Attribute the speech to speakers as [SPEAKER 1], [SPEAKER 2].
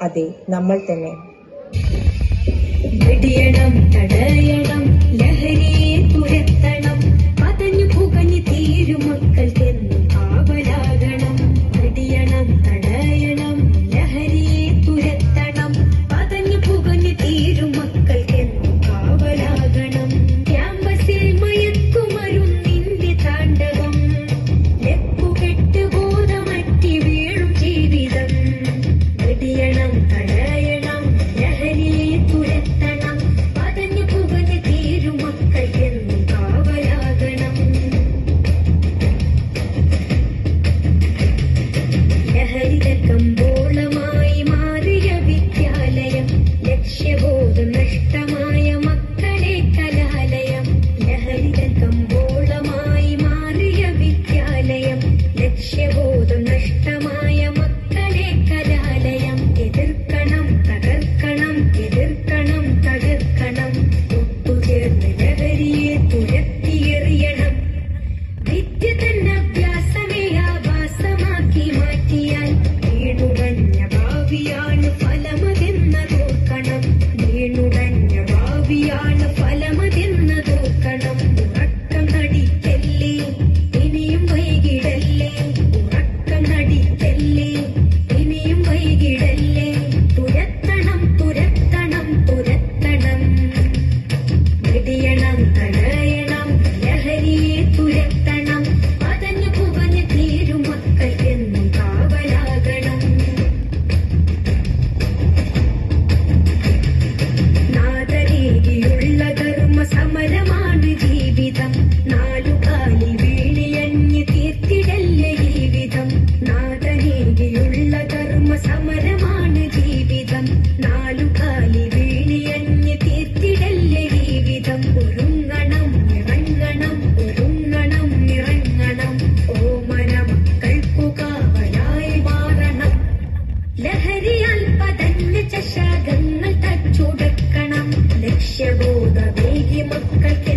[SPEAKER 1] അതെ, നമ്മൾ തന്നെ.
[SPEAKER 2] വെടിയണം, തടയണം, ലഹരിയെ തുരത്തണം, പതഞ്ഞു പുകഞ്ഞു തീരും മക്കൾക്കെന്നും കാവലാകണം. വെടിയണം, തടയണം, ലഹരിയെ തുരത്തണം, പതഞ്ഞു പുകഞ്ഞു തീരും മക്കൾക്കെന്നും കാവലാകണം. ക്യാമ്പസിൽ മയക്കുമരുന്നിന്റെ താണ്ഡവം, ലെപ്പുകെട്ട് ബോധമറ്റി വീഴും ജീവിതം. വെടിയണം, തടയണം, ലഹരിയെ തുരത്തണം, പതഞ്ഞു പുകഞ്ഞു തീരും മക്കൾക്കെന്നും കാവലാകണം. ലഹരിത കമ്പോളമായി മാറിയ വിദ്യാലയം, ലക്ഷ്യബോധം നഷ്ടമായ മക്കളെ കലാലയം. ലഹരിത കമ്പോളമായി മാറിയ വിദ്യാലയം, ലക്ഷ്യബോധം നഷ്ടമായ മക്കളെ കലാലയം. എതിർക്കണം, തകർക്കണം, എതിർക്കണം, തകർക്കണം, ഒത്തുചേർന്ന് ലഹരിയെ തുരത്തിയെറിയണം. വിദ്യ തന്നെ അഭ്യാസമേ ആഭാസമാക്കി മാറ്റിയാൽ വീണുടഞ്ഞ ഭാവിയാണ് ഫലമതെന്നതോർക്കണം. വീണുടഞ്ഞ ഭാവിയാണ് ഫലമതെന്നതോർക്കണം. ഉറക്കം നടിക്കല്ലേ, ഇനിയും വൈകിടല്ലേ. ഉറക്കം നടിക്കല്ലേ, ഇനിയും വൈകിടല്ലേ. തുരത്തണം, തുരത്തണം, തുരത്തണം. വെടിയണം, തടയണം, ലഹരിയെ തുരത്തണം, പതഞ്ഞു പുകഞ്ഞു തീരും മക്കൾക്കെന്നും കാവലാകണം. നാദരീതിയുള്ള ധർമ്മ സമരമാണ് ജീവിതം, നാലുകാലിൽ വീണിയഞ്ഞ് തീർത്തിടല്ലേ ജീവിതം. നാദരീതിയുള്ള ധർമ്മ സമരമാണ് ജീവിതം, നാലുകാലിൽ വീണിയഞ്ഞ് തീർത്തിടല്ലേ ജീവിതം. ഒരുങ്ങണം, ഇറങ്ങണം, ഒരുങ്ങണം, ഇറങ്ങണം, ഓമന മക്കൾക്കു കാവലായി മാറണം. ലഹരിയാൽ പതഞ്ഞ ചഷകങ്ങൾ തച്ചുടക്കണം, ലക്ഷ്യബോധമേകി മക്കൾക്ക്